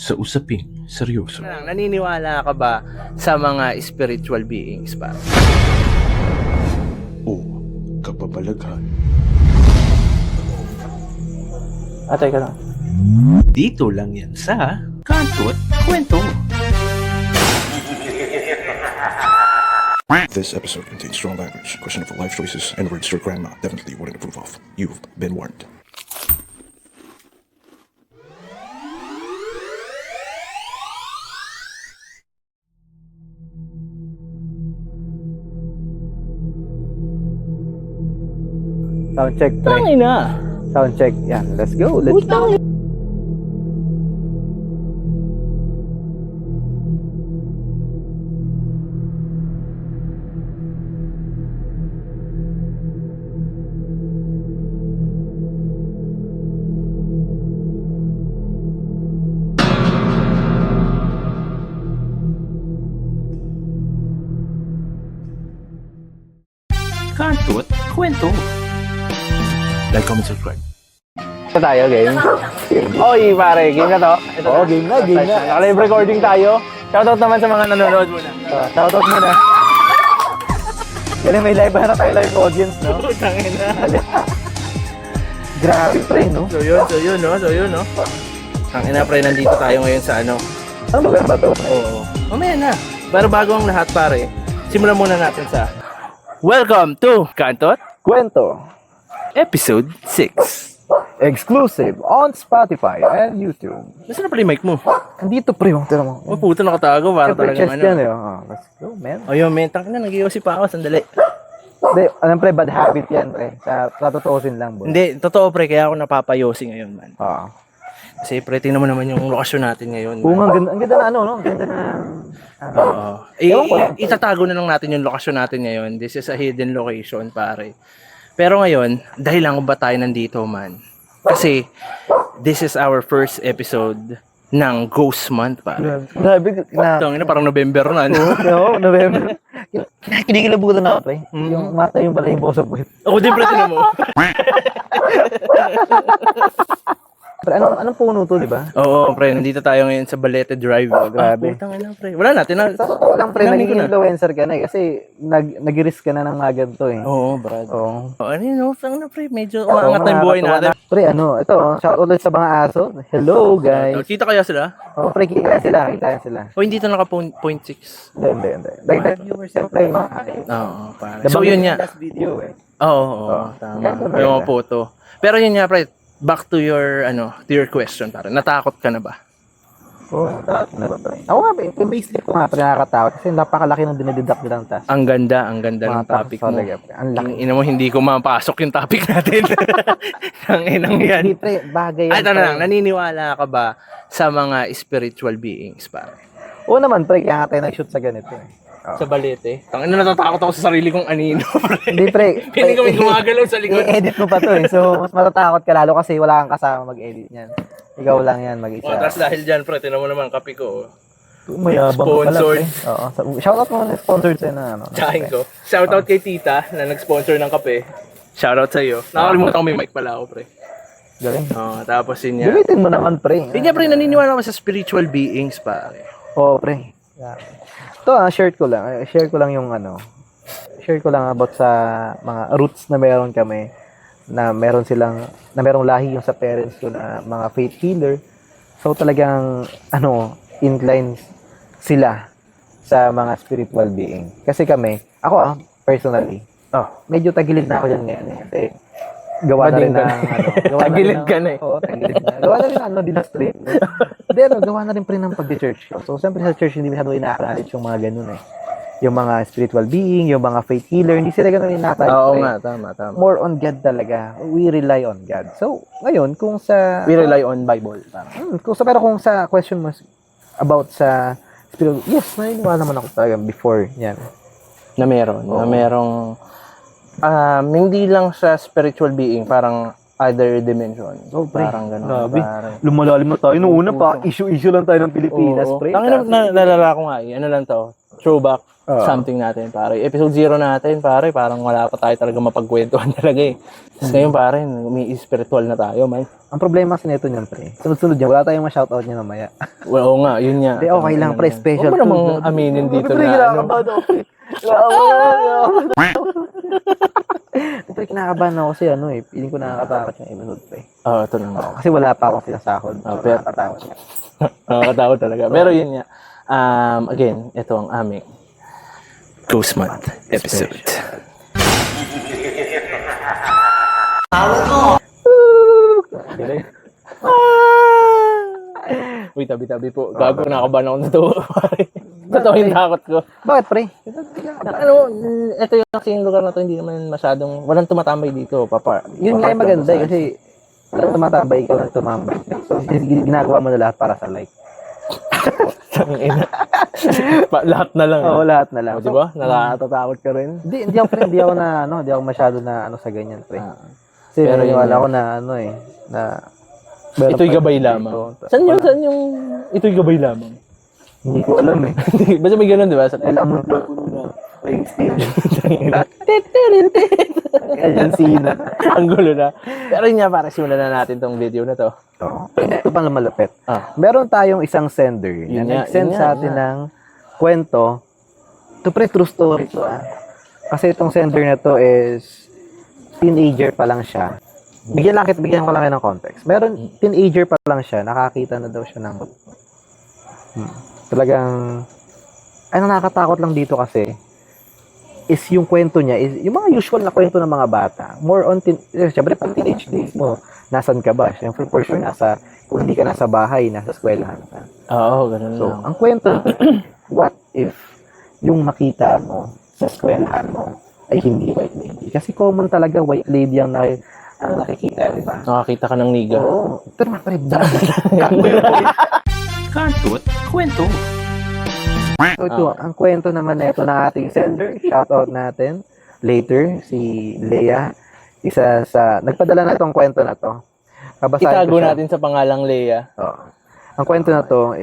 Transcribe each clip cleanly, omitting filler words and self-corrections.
sa usaping seryoso. Naniniwala ka ba sa mga spiritual beings pa? O kababalaghan. Teka lang. Dito lang yan sa Kanto't Kwento. This episode contains strong language, questionable life choices, and words your grandma definitely wouldn't approve of. You've been warned. Sound check, pre. Tangin na. Sound check. Yan, let's go. Let's go. Kanto't Kwento. Like, comment, subscribe. Ito tayo, game. Oy, pare, game na to. Ito Oo, game na, game na. Naka-live recording tayo. Shoutout naman sa mga nanonood muna. Shoutout muna. Kaya may live na tayo, live audience, no? Tangin na. Grabe, pre, no? So yun, no? Tangin na, pre, nandito tayo ngayon sa ano. Ano lugar ba ito? Oo. Mamaya na. Pero bago ang lahat, pare, simulan muna natin sa Welcome to Kanto't Kwento. Episode 6. Exclusive on Spotify and YouTube. Nasaan na pala yung mic mo? Andito, pre, yung tira mo. Oh, puto nakatago. Para Siyempre, talagang chest ano. yan, eh. Let's go, man. Oh, yun, men. Tangin na, nag-iossi pa ako. Sandali. Hindi, alam, pre, bad habit yan, pre. Sa totoosin lang, bro. Hindi, totoo, pre. Kaya ako napapayosi ngayon, man. Oo. Kasi, pre, tingnan mo naman yung lokasyon natin ngayon. Oo, man. ang ganda na ano, no? Ang ganda na... Oo. Itatago na lang natin yung lokasyon natin ngayon. This is a hidden location, pare. Pero ngayon, dahil lang ba tayo nandito, man? Kasi, this is our first episode ng Ghost Month, pare. Grabe, Tangin na, parang November na, no? Oo, November. Kinikilabutan ako, pre. Yung mata yung pala yung boso po. Ako din, pre, tinan mo. Pre, anong puno to, di ba? Oo, pre, nandito tayo ngayon sa Balete Drive. grabe. Putang ina, pre. Wala natin na. Sa totoo lang, pre, Namin ko naging na. influencer ka na eh. Kasi nag-risk ka na ng mga ganito eh. Oo, brad. Oo. Oh, ano yun, no? Tangin na, pre. Medyo umaangat na yung buhay nakakatawa natin. na. Pre, ano, ito, shout out ulit sa mga aso. Hello, guys. Kita kaya sila? Oo, pre, kita sila. O hindi ito naka 0.6. Hindi. Dagdag viewers yan, pre. Oo, pare. So, yun nga. Last video eh. Oo, tama. Yung mga photo. Pero yun nga, pre. Back to your, to your question, pare. Natakot ka na ba? Oo, ako nga, pre. Yung basic ko nga, pre, nakakatakot. Kasi napakalaki ng dinideduct nilang task. Ang ganda ng Mga topic mo. talaga, pre. Ang laki. Ina mo, hindi ko mapasok yung topic natin. Ang inang yan. Hindi, pre, bagay yan. Ay, ito na pre. lang. Naniniwala ka ba sa mga spiritual beings, pare? Oo naman, pre, kaya nga tayo nag-shoot sa ganito eh. Sa Balete? Tangin na, natatakot ako sa sarili kong anino, pre. Hindi, pre. Hindi kami gumagalaw sa likod. I-edit mo pa to eh. So, mas matatakot ka lalo kasi wala kang kasama mag-edit niyan. Ikaw lang yan mag-isa. Tapos dahil dyan, pre, tinan mo naman, kape ko. Mayabang ka pala, Sponsored. pre. Oo. Shoutout mo na sponsored sa'yo na ano. Tsahin ko. Shoutout kay tita na nag-sponsor ng kape. Shoutout sa'yo. Nakakalimutan ko may mic pala ako, pre. Galing. Tapos yun nga. Gamitin mo naman, pre. Yun nga, pre, naniniwala ka sa spiritual beings, pare. Oo, pre. Yeah. Ito share ko lang yung ano. Share ko lang about sa mga roots na meron kami na merong lahi yung sa parents ko na mga faith healer. So talagang incline sila sa mga spiritual being. Kasi ako personally, medyo tagilid na ako diyan ngayon eh. Kasi gawa na rin ng Tagilid ka na eh. Oo, tagilid na. Gawa na rin ng dinastry. Hindi, gawa na rin ng pag-church. So, siyempre sa church, hindi masyado ina-acknowledge yung mga ganun eh. Yung mga spiritual being, yung mga faith healer, hindi sila ganun ina-acknowledge. Oo nga, tama. More on God talaga. We rely on God. So, ngayon, kung sa... We rely on Bible. Tama. Pero kung sa question mo about sa spiritual, yes, naniniwala naman ako talaga before yan. Na meron. Na merong... hindi lang sa spiritual being, parang other dimension. Oh, pre. Parang gano'n. Grabe. Parang... Lumalalim na tayo. Noong una pa, issue lang tayo ng Pilipinas, Oo. pre. Tangina, nalala ko nga eh. Ano lang to? throwback Oo. something natin, pare. Episode 0 natin, pare, parang wala pa tayo talaga mapagkwentuhan talaga eh. Tapos ngayon, pare, umi-spiritual na tayo, man. Ang problema kasi nito niyan, pre. Sunod-sunod yan. Wala tayong ma-shoutout niya mamaya. Well, oo nga, yun nga. Hindi, okay lang, pre. Special. Huwag mo namang aminin dito Pre, na, ano. kinakabahan ako. Pre, kinakabahan ako kasi ano eh. Feeling ko nakakatakot yung episode, pre. Oo, ito na nga. Kasi wala pa akong sinasahod. Pero- Nakakatakot siya. Nakakatakot talaga. Pero yun nga. Again, ito ang aming Ghost Month episode. Uy, tabi-tabi po. Gago, nakabahan ako na ito. Totoo yung takot ko. Bakit, pre? Ano, ito yung kasing lugar na to, hindi naman masyadong, walang tumatambay dito, papa. Yun nga yung maganda eh. Kasi walang tumatambay, ikaw lang tumambay. So, ginagawa mo na lahat para sa like. Tangina. Lahat na lang. Oo, lahat na lang. O, diba? Nakatatakot ka rin. Hindi ako, pre. Hindi ako na, ano, hindi ako masyado na, ano, sa ganyan, pre. Kasi Pero yun wala yun. ko na, ano eh, na... meron Ito'y pa- gabay dito. lamang. Saan yung ito'y gabay lamang? Hindi ko alam eh. Basta may ganun, di ba? Sa Alam mo ba kung na agency na. ang gulo na. Pero yun nga, para simulan na natin tong video na to. Ito pa na malapit. Ah. Meron tayong isang sender Yun na nga, nag-send yun sa nga, atin yun ng kwento. Ito pre, true story to ah. Kasi itong sender na to is teenager pa lang siya. Bigyan ko lang kayo ng context. Meron, teenager pa lang siya, nakakita na daw siya ng talagang ay nakakatakot lang dito kasi is yung kwento niya is yung mga usual na kwento ng mga bata. More on syempre pag teenage days mo, nasan ka ba? Syempre for sure kung hindi ka nasa bahay, nasa eskwelahan ka. Oo, ganun So, lang. ang kwento, what if yung makita mo sa eskwelahan mo ay hindi white lady? Kasi common talaga white lady ang nakikita, di ba? Nakakita ka ng niga. Oo. Ito naman, pre, Kantot kwento. So ito, ang kwento naman na ito na ating sender, shoutout natin later, si Leia, isa sa, nagpadala na itong kwento na to. Babasahin Itago ko siya. natin sa pangalang Leia. Oo. Ang kwento na to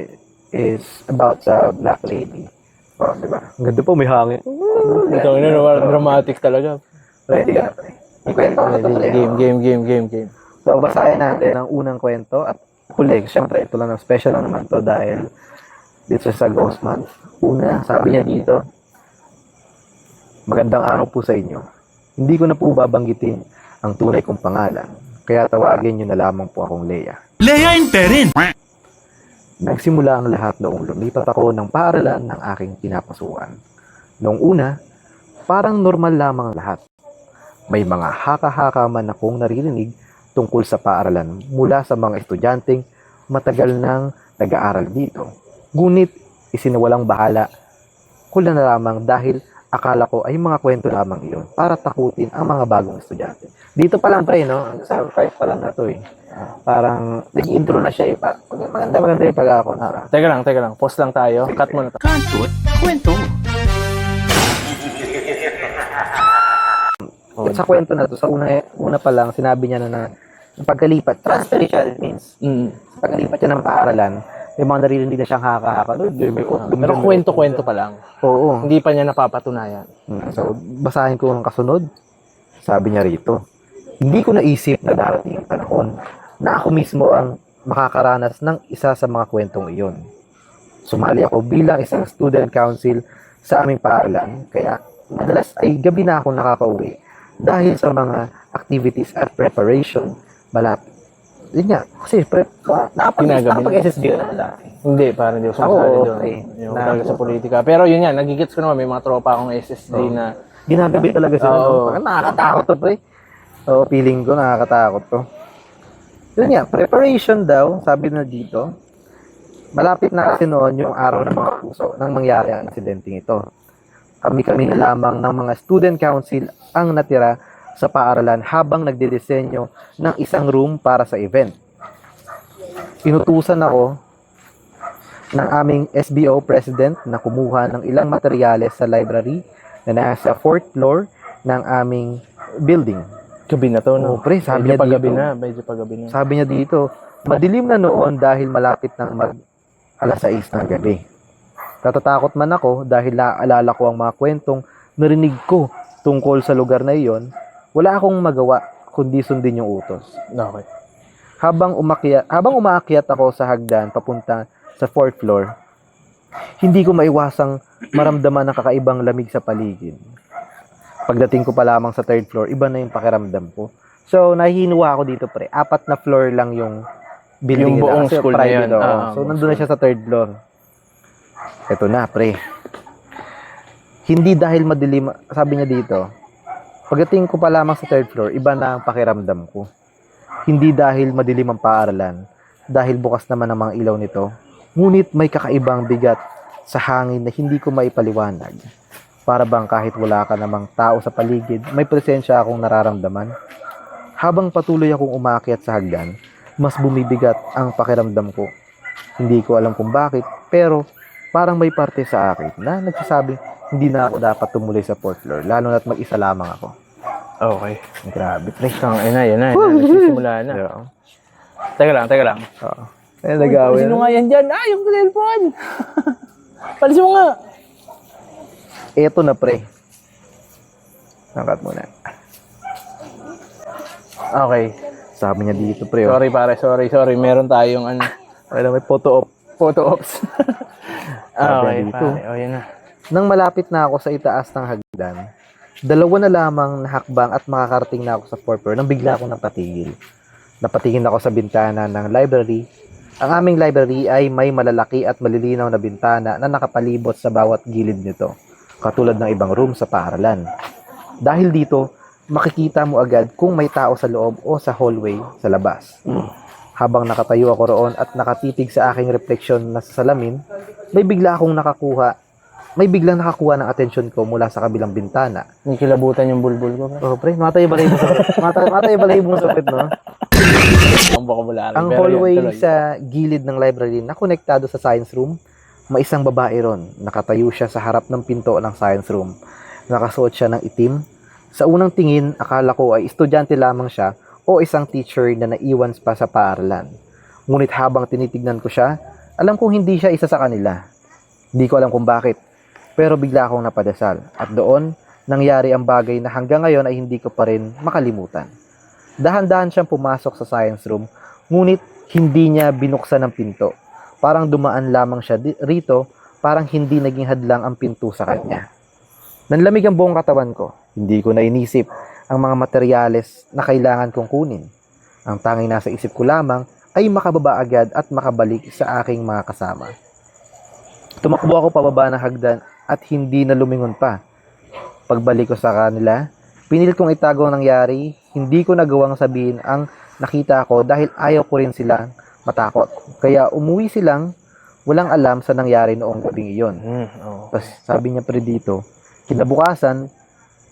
is about sa Black Lady. Oh, diba? Ang ganda po, may hangin. Ito, dramatic talaga. Ready ka na, pre? May kwento na to. Game. So, basahin natin ang unang kwento at huli. Siyempre, ito lang ang special naman to dahil dito sa Ghost Month. Una, sabi niya dito, magandang araw po sa inyo. Hindi ko na po babanggitin ang tunay kong pangalan. Kaya tawagin niyo na lamang po akong Leia. Leia and Perin. Nagsimula ang lahat noong lumipat ako ng paaralan ng aking pinapasukan. Noong una, parang normal lamang ang lahat. May mga haka-haka man akong naririnig tungkol sa paaralan mula sa mga estudyanteng matagal nang nag-aaral dito. Ngunit isinawalang bahala ko na lamang dahil akala ko ay mga kwento lamang iyon para takutin ang mga bagong estudyante. Dito pa lang pre, no? Sa 5 pa lang na to eh. Parang nag-intro na siya eh. Maganda yung pagkakakontra. Teka lang. Pause lang tayo. Cut mo na to. Kantot kwento. Sa kwento na to, sa una pa lang, sinabi niya na yung pagkalipat, transfer siya, it means, pagkalipat niya ng paaralan, may mga naririnig na siyang haka-haka. Pero kwento-kwento pa lang. Oo. Hindi pa niya napapatunayan. So, basahin ko ang kasunod. Sabi niya rito, hindi ko naisip na darating ang panahon na ako mismo ang makakaranas ng isa sa mga kwentong iyon. Sumali ako bilang isang student council sa aming paaralan, kaya madalas ay gabi na ako nakakauwi dahil sa mga activities at preparation. Malapit. Yun nga, kasi nakapag-SSB na lang. Hindi, parang hindi ako sumasali doon. okay. Yung talaga sa politika. Pero yun nga, nagigits ko naman, may mga tropa akong SSD na Ginagabi talaga sila. Oo. Parang nakakatakot to, pre. Oo, feeling ko nakakatakot to. Yun nga, preparation daw, sabi na dito, malapit na kasi noon yung araw ng mga puso nang mangyari ang insidenteng ito. Kami na lamang ng mga student council ang natira sa paaralan habang nagdidisenyo ng isang room para sa event. Inutusan ako ng aming SBO president na kumuha ng ilang materyales sa library na nasa 4th floor ng aming building. gabi na to, no? Oo, pre, sabi niya Medyo paggabi na. Sabi niya dito, madilim na noon dahil malapit ng alas 6 ng gabi. Natatakot man ako dahil naaalala ko ang mga kwentong narinig ko tungkol sa lugar na iyon. Wala akong magawa kundi sundin yung utos. Okay. Habang umaakyat ako sa hagdan papunta sa 4th floor, hindi ko maiwasang maramdaman ang kakaibang lamig sa paligid. Pagdating ko pa lamang sa 3rd floor, iba na yung pakiramdam ko. So, nahihinuwa ako dito, pre. 4 na floor lang yung building Yung nila. buong Kasi school na private, yun. oo. So, nandun na siya sa 3rd floor. Ito na, pre. Hindi dahil madilim, sabi niya dito, pagdating ko pa lamang sa 3rd floor, iba na ang pakiramdam ko. Hindi dahil madilim ang paaralan, dahil bukas naman ang mga ilaw nito, ngunit may kakaibang bigat sa hangin na hindi ko maipaliwanag. Para bang kahit wala ka namang tao sa paligid, may presensya akong nararamdaman. Habang patuloy akong umakyat sa hagdan, mas bumibigat ang pakiramdam ko. Hindi ko alam kung bakit, pero parang may parte sa akin na nagsasabi, hindi na ako dapat tumuloy sa 4th floor, lalo na't mag-isa lamang ako. Okay. Grabe, pre. Yan na. Nagsisimula na. Yeah. Teka lang. Oo. Ayun, nag-awin. Sino nga yan dyan? Yung cellphone! Palisin mo nga! Eto na, pre. Angkat muna. Okay. Sabi niya dito, pre. Oh. Sorry pare, sorry. Meron tayong May photo op. photo ops. Okay, dito. pare. O, yan na. Nang malapit na ako sa itaas ng hagdan, dalawa na lamang na hakbang at makakarating na ako sa 4th floor nang bigla akong napatigil. Napatingin ako sa bintana ng library. Ang aming library ay may malalaki at malilinaw na bintana na nakapalibot sa bawat gilid nito, katulad ng ibang room sa paaralan. Dahil dito, makikita mo agad kung may tao sa loob o sa hallway sa labas. Habang nakatayo ako roon at nakatitig sa aking refleksyon na sa salamin, may biglang nakakuha ng atensyon ko mula sa kabilang bintana. May kilabutan yung bulbul ko. Oh, pre, matay balay mo sa matay balay mo sa pet, no? Ang vocabulary. Ang hallway sa gilid ng library na konektado sa science room, may isang babae ron. Nakatayo siya sa harap ng pinto ng science room. Nakasuot siya ng itim. Sa unang tingin, akala ko ay estudyante lamang siya o isang teacher na naiwan pa sa paaralan. Ngunit habang tinitignan ko siya, alam kong hindi siya isa sa kanila. Hindi ko alam kung bakit, pero bigla akong napadasal. At doon, nangyari ang bagay na hanggang ngayon ay hindi ko pa rin makalimutan. Dahan-dahan siyang pumasok sa science room, ngunit hindi niya binuksan ang pinto. Parang dumaan lamang siya rito, parang hindi naging hadlang ang pinto sa kanya. Nanlamig ang buong katawan ko. Hindi ko na inisip ang mga materyales na kailangan kong kunin. Ang tanging nasa isip ko lamang ay makababa agad at makabalik sa aking mga kasama. Tumakbo ako pababa ng hagdan at hindi na lumingon pa. Pagbalik ko sa kanila, pinilit kong itago ang nangyari. Hindi ko nagawang sabihin ang nakita ko dahil ayaw ko rin silang matakot. Kaya umuwi silang walang alam sa nangyari noong gabing iyon. Tapos sabi niya pa rin dito, kinabukasan,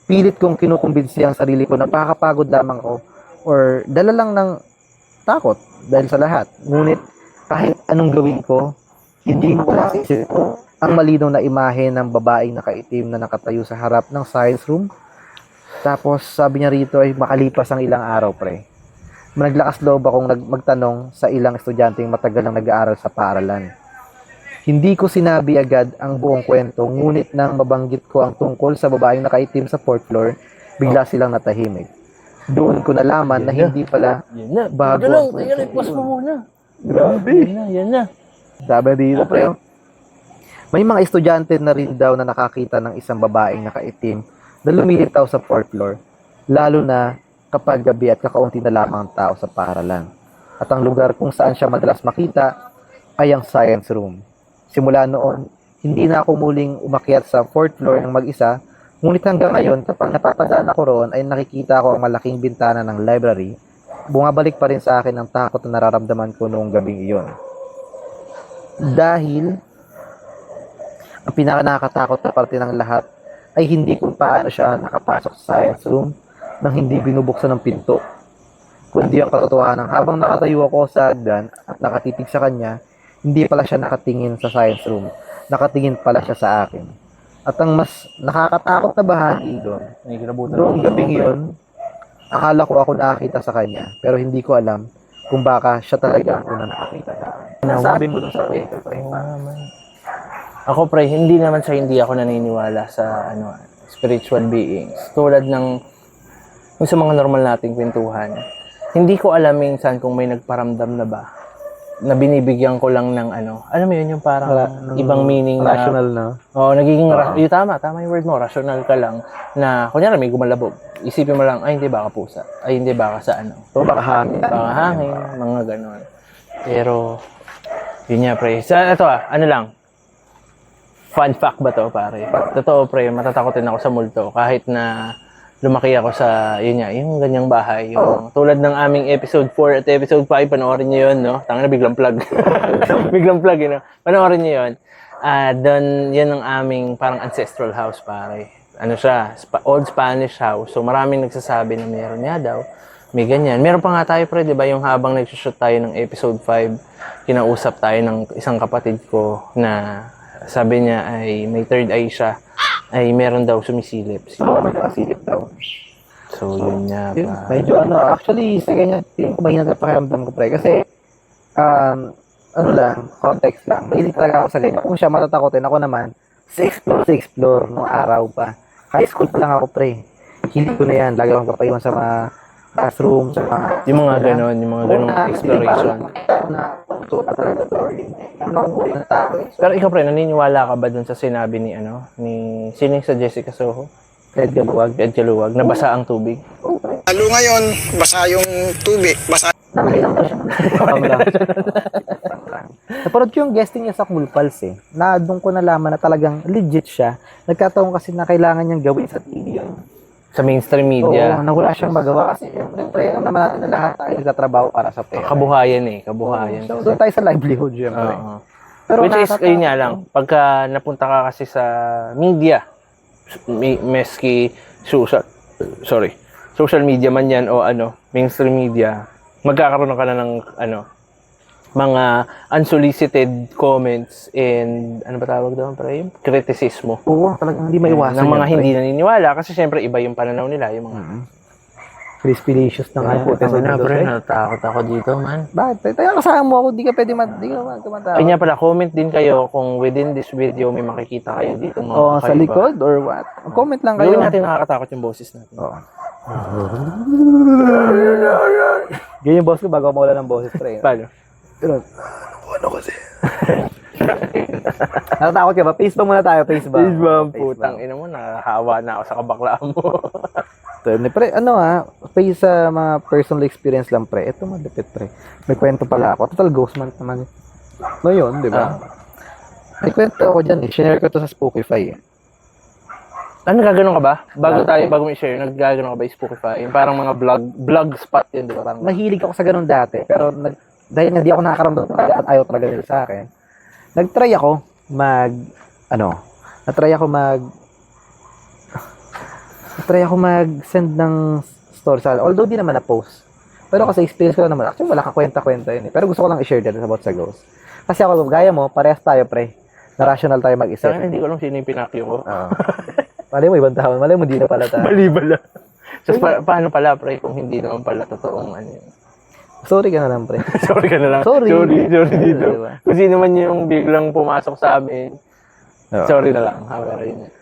pilit kong kinukumbinsi ang sarili ko na pakapagod lamang ko or dala lang ng takot dahil sa lahat. Ngunit kahit anong gawin ko, hindi mo wala sa isip ko ang malinaw na imahe ng babaeng nakaitim na nakatayo sa harap ng science room. Tapos sabi niya rito ay makalipas ang ilang araw, pre. Naglakas loob akong magtanong sa ilang estudyanteng matagal nang nag-aaral sa paaralan. Hindi ko sinabi agad ang buong kwento, ngunit nang mabanggit ko ang tungkol sa babaeng nakaitim sa 4th floor, bigla silang natahimik. Doon ko nalaman na hindi pala bago ang kwento. Ipas mo muna. Grabe. Yan na. Sabi dito, pre. May mga estudyante na rin daw na nakakita ng isang babaeng nakaitim na lumilitaw sa 4th floor, lalo na kapag gabi at kakaunti na lamang ang tao sa paaralan. At ang lugar kung saan siya madalas makita ay ang science room. Simula noon, hindi na ako muling umakyat sa 4th floor ng mag-isa, ngunit hanggang ngayon, kapag napapadaan ako roon, ay nakikita ko ang malaking bintana ng library. Bumabalik pa rin sa akin ang takot na nararamdaman ko noong gabing iyon. Dahil ang pinaka-nakakatakot na parte ng lahat ay hindi kung paano siya nakapasok sa science room nang hindi binubuksan ng pinto. Kundi ang katotohanan, habang nakatayo ako sa hagdan at nakatitig sa kanya, hindi pala siya nakatingin sa science room. Nakatingin pala siya sa akin. At ang mas nakakatakot na bahagi doon, noong gabing yun, akala ko ako nakakita sa kanya, pero hindi ko alam kung baka siya talaga ang unang nakakita sa akin. Sabi mo doon sa kwento, Ako pre, hindi naman sa hindi ako naniniwala sa spiritual beings. Tulad ng yung sa mga normal nating kwentuhan. Hindi ko alam minsan kung may nagparamdam na ba na binibigyan ko lang ng alam mo yun yung parang ibang meaning na Rational na. nagiging yung tama yung word mo, rational ka lang na kunyari may gumalabog. Isipin mo lang, ay hindi baka pusa, ay hindi baka sa So, baka hangin. baka hangin, mga ganon. Pero yun nga pre, ito lang, fun fact ba to pare? Totoo pre, matatakotin ako sa multo kahit na lumaki ako sa, yung ganyang bahay. Yung, tulad ng aming episode 4 at episode 5, panoorin nyo yun, no? Tanga na, biglang plug. Biglang plug, Panoorin nyo yun. Doon, yun ang aming parang ancestral house, pare. Ano siya, old Spanish house. So, maraming nagsasabi na meron nga daw. May ganyan. Meron pa nga tayo, pre, di ba? Yung habang nagsushoot tayo ng episode 5, kinausap tayo ng isang kapatid ko na sabi niya ay may third eye siya. Ay meron daw sumisilip. May nakasilip daw. So, yun nga Yun, pa. medyo actually, sa ganyan, hindi ko mahina sa pakiramdam ko, pre. Kasi, context lang. Mahilig talaga ako sa ganyan. Kung siya matatakotin, ako naman, sa explore nung araw pa. High school pa lang ako, pre. Hilig ko na yan. Lagi akong papaiwan sa mga classroom, sa mga... Yung mga ganon, exploration. Pero ikaw pre, naniniwala ka ba dun sa sinabi ni sino sa Jessica Soho? Edgar Luwag. Edgar Luwag, nabasa ang tubig? Lalo ngayon, basa yung tubig, basa. Naparod ko yung guesting niya sa Cool Pals eh. Na doon ko nalaman na talagang legit siya. Nagkataon kasi na kailangan niyang gawin sa TV yun. Sa mainstream media? Oo, na wala siyang magawa kasi siyempre, alam naman natin na lahat tayo nagtatrabaho para sa pera. Kabuhayan. So, doon tayo sa livelihood, siyempre. Oo. Pero Which is, ayun nga lang, pagka napunta ka kasi sa media, meski social media man yan o mainstream media, magkakaroon ka na ng mga unsolicited comments and ano ba tawag doon para yung kritisismo. Oo, talagang hindi maiwasan. Ng mga hindi naniniwala kasi syempre iba yung pananaw nila, yung mga Crispy-licious na nga po. natakot ako dito, man. Bakit? Tayo kasama mo ako, di ka pwede kumanta. Ay nga pala, comment din kayo kung within this video may makikita kayo dito mga Oo, sa kakaiba. likod or what? Comment lang kayo. Gawin natin nakakatakot yung boses natin. Oo. Ganyan yung boss ko bago mawala ng boses, pre. Paano? Pero, ano kasi? Natatakot ka ba? Face ba muna tayo? Face ba? Please ba, putang ina mo, nakahawa na ako sa kabaklaan mo. Pre, face sa mga personal experience lang, pre. Ito malupit, pre. May kwento pala ako. Total ghost month naman. Ngayon, di ba? May kwento ako dyan eh. Share ko to sa Spookify eh. Nagaganon ka ba? Bago mo i-share, nagaganon ka ba yung Spookify? Yung parang mga vlog spot yun, di ba? Parang Mahilig ako sa ganun dati. Pero dahil hindi ako nakakaramdam talaga at ayaw talaga nila sa akin, nagtry ako mag-send ng story sa although di naman na-post. Pero kasi experience ko lang naman. Actually, wala kakwenta-kwenta yun eh. Pero gusto ko lang i-share din about sa ghost. Kasi ako, gaya mo, parehas tayo, pre. Na rational tayo mag-isip. sa akin, hindi ko alam sino yung pinakyo ko. Malay mo, ibang tao. Malay mo, di na pala tayo. Mali pala. So, paano pala, pre, kung hindi naman pala totoong yun? Sorry ka na lang, pre. Sorry ka na lang. Sorry. Sorry dito. Diba? Kung sino man yung biglang pumasok sa amin, sorry na lang.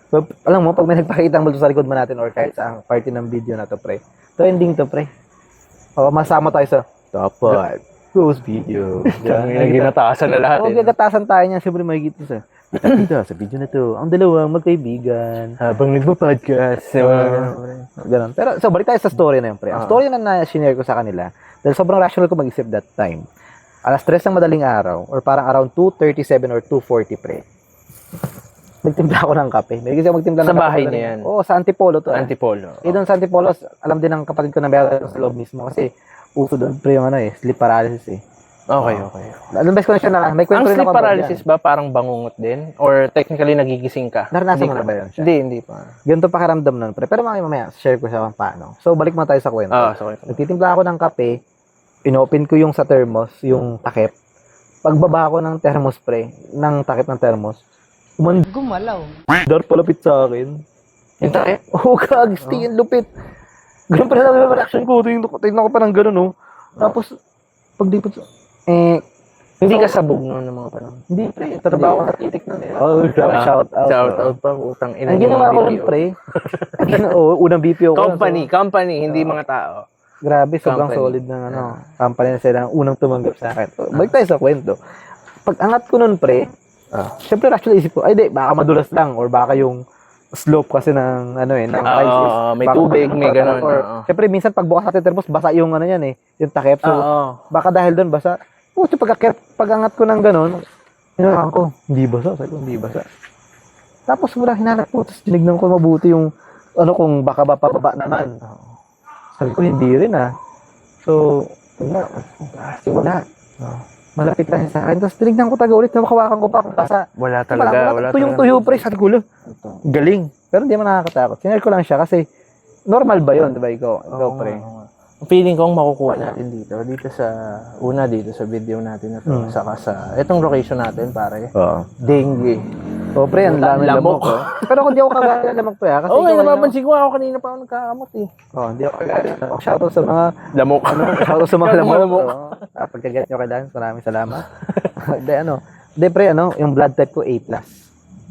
So, alam mo, pag may nagpakita ang multo sa likod mo natin or kahit sa party ng video na to, pre. To ending to, pre. O, masama tayo sa top 5 ghost video. Ginatasan na lahat. O, gagatasan tayo niyan. Siyempre, makikita sa sa video na to. Ang dalawang magkaibigan. Habang nagpa-podcast. Ganun. Pero, so, balik tayo sa story na yun, pre. Ang story na na-share ko sa kanila, dahil sobrang rational ko mag-isip that time. Alas 3 ng madaling araw, or parang around 2:37 or 2:40, pre. Nagtimpla ako ng kape. May kasi magtimpla ng Sa kape. bahay na yan? Oo, sa Antipolo to. Antipolo. Eh, doon sa Antipolo, alam din ng kapatid ko na meron sa loob mismo. Kasi, uso doon, pre, yung sleep paralysis eh. Okay. Alam ba ko na siya na, may kwento Ang rin sleep ako about paralysis ba parang bangungot din? Or technically nagigising ka? Naranasan mo na ba yun siya? Hindi pa. Ganito pakiramdam nun, pre. Pero mamaya, share ko siya kung paano. So, balik mo tayo sa kwento. Sorry. Nagtitimpla ako ng kape, inopen ko yung sa thermos, yung takip. Pagbaba ko ng thermos, pre, ng takip ng thermos, gumalaw. Dar palapit sa akin. Yung takip? Oo, kagsti, yung lupit. Ganun pa rin reaction ko. Tingnan ko pa ng ganun, no. Tapos, pagdipot, Hindi ka sabog noon ng mga panahon. Hindi, pre. Trabaho ko sa titik nun eh. Oh, shout out. Shout out pa, utang ina. Ang yung ginawa mga ko nun, BPO. pre. Oo, unang BPO ko. Company, hindi mga tao. Grabe, sobrang Company. solid ng company na sila. Unang tumanggap sa akin. So, balik tayo sa kwento. Pag angat ko nun, pre, syempre rational isip ko, ay di, baka madulas lang or baka yung slope kasi ng ng ice is may baka- tubig, may ganun. or, syempre minsan pag bukas natin termos basa yung yan yung takip. So baka dahil doon basa. Puto pag angat ko ng ganun, hinahanap ko, hindi basa, sabi ko, hindi basa. Tapos mula hinanap ko, tapos tinignan ko mabuti yung kung baka ba pababa naman. Sabi ko, hindi rin So, wala. Malapit lang sa akin. Tapos tinignan ko taga ulit, nakawakan ko pa kung basa. Wala talaga. Tuyong-tuyo pre, sabi ko, galing. Pero hindi man nakakatakot. Sinare ko lang siya kasi normal ba yun, diba ikaw pre? Feeling kong makukuha natin dito sa video natin na to, saka sa itong location natin, pare. Oo. Dengue. So pre, ang dami lamok. Pero kung di ako kagaya ng lamok pre, kasi Oo, ikaw, napapansin ko ako kanina pa ako nagkakamot eh. hindi ako kagaya. Shoutout sa mga Lamok. shoutout sa mga Shoutout sa lamok. lamok. Pagkagat nyo kay Dan, maraming salamat. Hindi pre, yung blood type ko A+.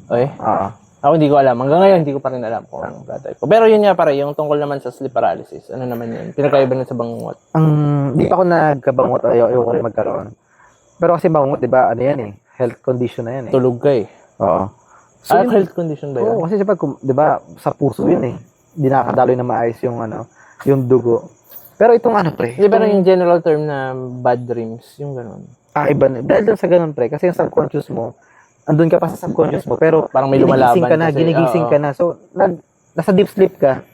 Okay. Oo. Ako hindi ko alam. Hanggang ngayon, hindi ko pa rin alam kung anong blood type ko. Pero yun nga pare, yung tungkol naman sa sleep paralysis. Ano naman yun? Pinakaiba na sa bangungot. Di pa ako nagkabangot, ayoko rin magkaroon. Pero kasi bangungot, di ba, yan health condition na yan Tulog ka eh. Oo. So, Health condition ba yun? oo, kasi siyempre, di ba, sa puso yun Hindi nakakadaloy na maayos yung dugo. Pero itong pre. Di ba yung general term na bad dreams, yung ganun? Iba na. Dahil doon sa ganun, pre, kasi yung subconscious mo, andun ka pa sa subconscious mo, pero Parang may lumalaban ginigising kasi. ka na. So, nasa deep sleep ka,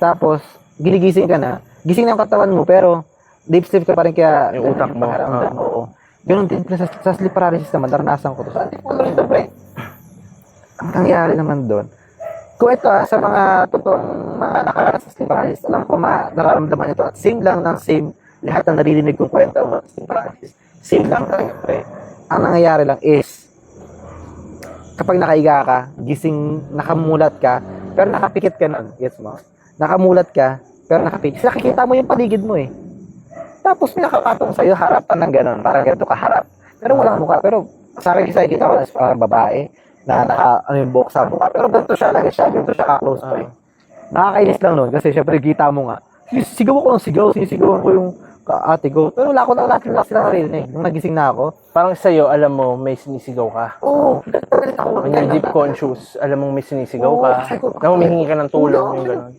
tapos, ginigising ka na, gising na yung katawan mo, pero, deep sleep ka pa rin kaya, Yung utak mo. Oo. Ganun din, sa sleep paralysis naman, naranasan ko to. So, hindi ko rin ito, pre. Ang nangyari naman doon, kung ito sa mga totoong mga nakaranas sa sleep paralysis, alam ko nararamdaman ito at same lang ng same lahat ng naririnig kong kwento ng sleep paralysis. Same lang talaga, pre. Ang nangyayari lang is kapag nakaiga ka, gising, nakamulat ka, pero nakapikit ka nun. Gets mo? Nakamulat ka, pero nakapikit. Nakikita mo yung paligid mo Tapos may nakapatong sa'yo, harapan ng gano'n. Parang ganito ka harap. Pero walang mukha. Pero sa akin, kita ko na parang babae na yung buhok sa mukha. Pero ganito siya lagi siya. Ganito siya ka-close pa Nakakainis lang nun. Kasi syempre, kita mo nga. Sigaw ko ng sigaw. Sinisigawan ko yung ate ko. Pero wala ko na lahat sila narinig. Nung nagising na ako. Parang sa'yo, alam mo, may sinisigaw ka. Oo. When you're deep conscious, alam mong may sinisigaw ka. Na humihingi ka ng tulong, yung gano'n.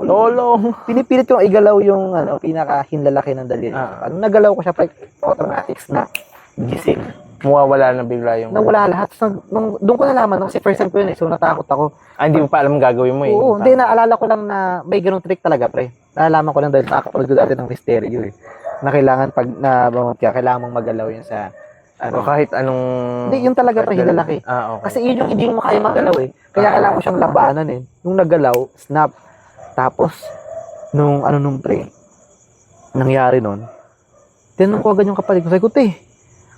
Tulong! Pinipilit kong igalaw yung pinaka-hinlalaki ng daliri. Nung nagalaw ko siya, automatics na gising. Mawawala na bigla yung... Nawala lahat. Doon ko nalaman, kasi first time ko yun so natakot ako. hindi mo pa alam gagawin mo eh. Oo, hindi, naalala ko lang na may ganung trick talaga, pre. Naalala ko lang dahil nakakapanood ko dati ng Mysterio Na kailangan pag nabamot ka, kailangan mong magalaw yun sa... kahit anong... Hindi, yun talaga pre, hinlalaki. Okay. Kasi yun yung hindi mo makaya magalaw Kaya kailangan ko siyang labanan Nung naggalaw, snap. Tapos, nung pre, nangyari nun, tinanong ko agad yung kapatid ko, sabi ko,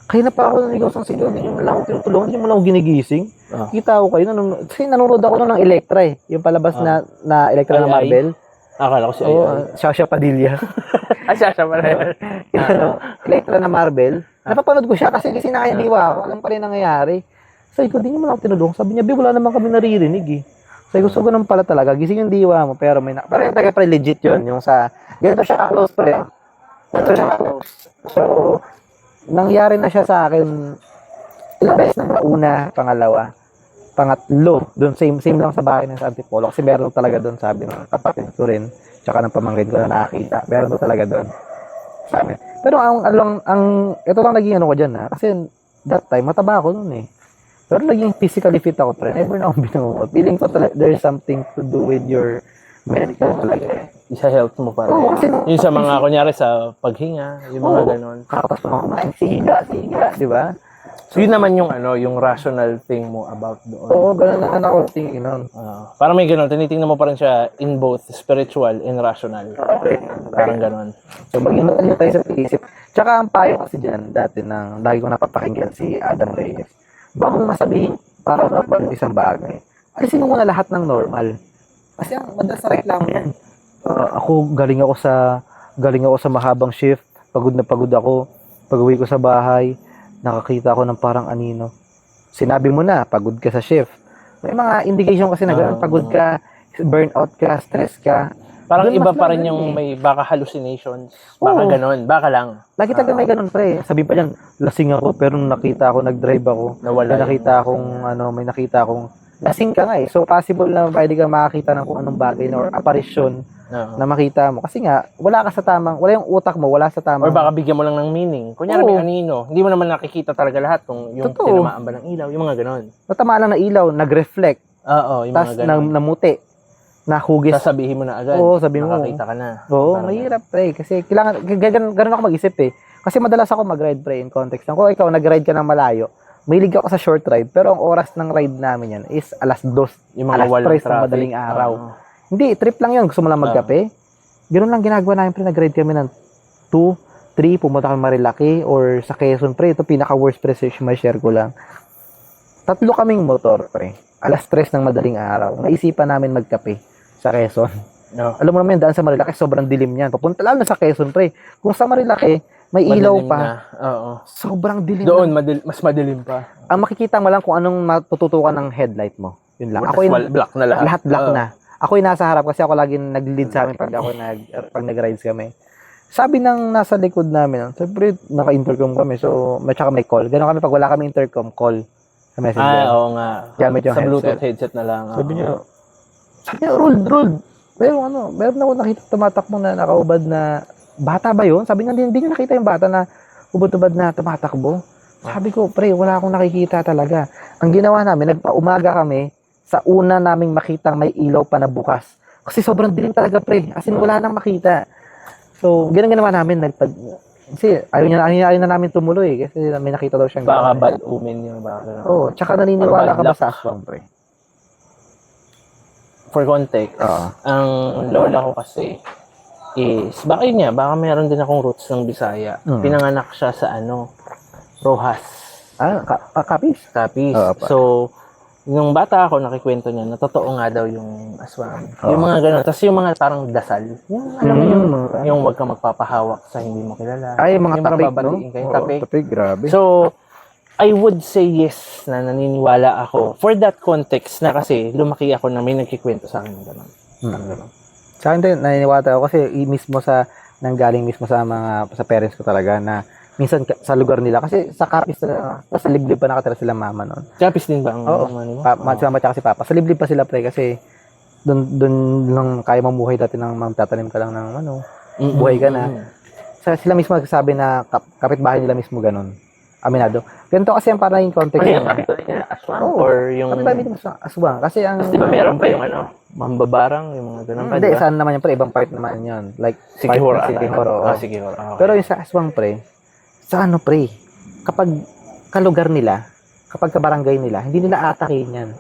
kaya na pa ako nanigaw sa sigaw, hindi mo lang ako tinutulungan, hindi mo lang ako ginigising. Kita ko kayo, kasi nanonood ako ng Electra yung palabas na Electra na Marvel. Akala ko si Shasha Padilla. Shasha Padilla. Electra na Marvel. Napapanood ko siya kasi gising na kaya diwa ako. Alam pa rin nangyayari. Sabi ko, di mo lang ako tinulungan. Sabi niya, wala naman kami naririnig Sabi ko, so ganun pala talaga. Gising yung diwa mo, pero may parang taga pre legit yun. Yung sa, ganito siya ka-close pre. Ganito siya ka-close. So, nangyari na siya sa akin ilang beses na una, pangalawa, pangatlo. Doon, same lang sa bahay ng sa Antipolo. Kasi meron talaga doon, sabi ng kapatid ko rin, tsaka ng pamangkin ko na nakakita. Meron doon talaga doon. Sabi. Pero ito lang naging ko dyan kasi that time, mataba ako noon Pero naging physically fit ako, pre. Never na akong binangungot. Feeling ko talaga, there's something to do with your medical talaga Isa health mo pa rin. Oo, kasi yung sa mga, kunyari sa paghinga, yung mga ganon. kakatas mo ako, siga, di ba? So yun naman yung yung rational thing mo about doon. Oo, ganun na ako tingin nun. Parang may ganon, tinitingnan mo pa rin siya in both spiritual and rational. Okay. Parang ganon. So, maging matalino tayo sa pag-isip. Tsaka ang payo kasi dyan, dati nang lagi ko napapakinggan si Adam Reyes. Bago mo masabihin, para ng isang bagay, alisin mo muna lahat ng normal. Kasi ang madalas sa reklamo yan. Ako, galing ako sa mahabang shift, pagod na pagod ako, Pag-uwi ko sa bahay, nakakita ko ng parang anino. Sinabi mo na, pagod ka sa shift. May mga indication kasi na ganun, pagod ka, burnout ka, stress ka. Parang Doon iba mas pa rin lalo yung eh. may baka hallucinations. Baka Oo. ganon. Baka lang. Lagi talaga may ganun, pre. Sabi pa yan, lasing ako, pero nung nakita ako, nag-drive ako. Nawala May nakita akong, lasing ka nga eh. So, possible na pwede kang makakita ng kung anong bagay or apparition Oo. na makita mo. Kasi nga, wala yung utak mo, wala sa tamang. Or baka bigyan mo lang ng meaning. Kunyari Oo. may anino. Hindi mo naman nakikita talaga lahat kung yung Totoo. tinamaan ba ng ilaw. Yung mga ganon. Natamaan lang ng ilaw, nag-reflect, Oo, yung tas mga ganon. namuti, nahugis. Sasabihin mo na agad. Oo, sabihin mo. Nakakita ka na. Oo, Parang mahirap, pre. Kasi kailangan, ganun ako mag-isip eh. Kasi madalas ako mag-ride, pre, in context. Kung ikaw, nag-ride ka ng malayo, mahilig ako sa short ride, pero ang oras ng ride namin yan is alas 2, yung mga alas walang 3 ng traffic. madaling araw. Oo. Hindi, trip lang yun. Gusto mo lang magkape. Ganun lang ginagawa namin, pre. Nag-ride kami ng 2, 3, pumunta kami Marilaki or sa Quezon, pre. Ito pinaka-worst precision, may share ko lang. 3 kaming motor, pre. Alas 3 ng madaling araw. Naisipan namin magkape sa Quezon. No. Alam mo naman yung daan sa Marilaki, sobrang dilim niyan. Papunta lalo na sa Quezon, pre. Kung sa Marilaki, may ilaw Madilim pa. na. Oo. Sobrang dilim Doon, na. mas madilim pa. Ang makikita mo lang kung anong matututukan ng headlight mo. Yun lang. Ako yung black na lahat. lahat black Oo. na. Ako yung nasa harap kasi ako lagi nag-lead sa amin pag nag-rides kami. Sabi ng nasa likod namin, siyempre naka-intercom kami. So, may tsaka may call. Ganun kami pag wala kami intercom, call sa messenger. Oo nga. Gamit yung sa Bluetooth headset. headset na lang. Sabi niya, Rold. Meron ako nakita tumatakbo na nakaubad na, bata ba yun? Sabi niya, hindi niya nakita yung bata na ubad-ubad na tumatakbo. Sabi ko, pre, wala akong nakikita talaga. Ang ginawa namin, nagpa-umaga kami sa una naming makita may ilaw pa na bukas. Kasi sobrang dilim talaga, pre. As in, wala nang makita. So, ginawa namin, kasi ayaw na namin tumuloy kasi may nakita daw siyang Baka gano'n. bad omen yung baka. Oo, tsaka naniniwala ka ba Bad luck. sa aswang, pre? For context, Oo. ang lola ko kasi is, baka meron din akong roots ng Bisaya. Pinanganak siya sa Rojas, Kapis? Capiz. Oo, pa. So, nung bata ako, nakikwento niya na totoo nga daw yung aswang. Oo. Yung mga ganun. Tapos yung mga parang dasal. Yung, alam mo yung wag kang magpapahawak sa hindi mo kilala. Ay, mga yung parang tapik, no? babatiin kayo, tapik. Tapik, grabe. So, I would say yes na naniniwala ako. For that context na kasi lumaki ako na may nagkikwento sa akin ng ganun. Parang ganun. Sa akin din, naniniwala ako kasi mismo nanggaling mismo sa parents ko talaga na minsan sa lugar nila kasi sa Capiz sa liblib pa nakatira sila mama noon. Capiz din ba ang Oo. ano mo? Si mama tsaka si papa. Sa liblib pa sila pre kasi doon lang kaya mamuhay dati ng magtatanim ka lang ng buhay ka na. Sila mismo nagsasabi na kapitbahay nila mismo ganun. Aminado. Ganito kasi ang parang yung context Ano yung niya. aswang? Or yung... Kapitbahay nila mismo aswang. Kasi ang... Di ba meron pa yung mambabarang, yung mga ganun pa, Hindi, di ba? saan naman yan pre? Ibang part naman yun. Like, Sikihor. Sikihor, oo. Sikihor. Okay. Pero yung sa aswang pre, sa pre, kapag kalugar nila, kapag kabarangay nila, hindi nila atakin yan.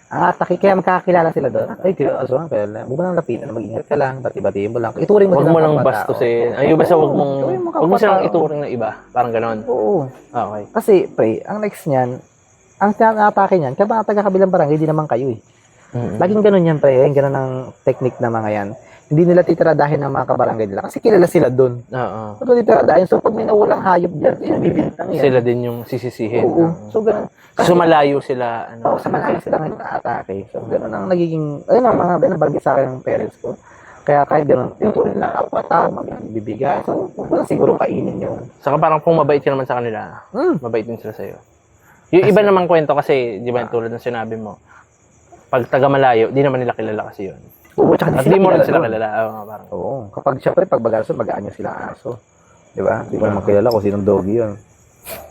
Ang atake, kaya magkakakilala sila doon. Ay, kaya aswang, pero huwag mo lang lapitan, mag-ingat ka lang, bati-batiin mo lang. Ituring mo Huwag silang mo lang kapwa-tao. bastusin. Ay, basta Ituring mo huwag mo silang kapwa-tao. ituring na iba. Parang ganon. Oo. Okay. Kasi, pre, ang next niyan, ang tinatake niyan, kaya mga taga-kabilang barangay, hindi naman kayo eh. Laging ganun yan, pre. Yung ganun ang technique na mga yan. Hindi nila titiradahin ng mga kabarangay nila kasi kilala sila doon. Oo. So, titiradahin. So, pag may nawalang hayop dyan, bibintang yan. Sila din yung sisisihin. Oo. So, ganun. So, malayo sila. Oo, sa malayo sila ngayon na-atake. So, ganun ang nagiging, ayun ang mga binabanggit sa akin ng parents ko. Kaya kahit ganun, yung tuloy na kapwa-tao, magbibigay. So, wala siguro kainin yun. Saka parang kung mabait ka naman sa kanila, mabait din sila sa'yo. Yung iba namang kwento kasi, di ba, tulad ng sinabi mo, pag taga malayo, di naman nila kilala kasi yun. Oo, tsaka At di mo rin sila doon. kilala. Oo, parang. Oo. Kapag syempre, pag bagaso, mag-aan nyo sila aso. Di ba? Di mo naman kilala kung sinong doggy yun.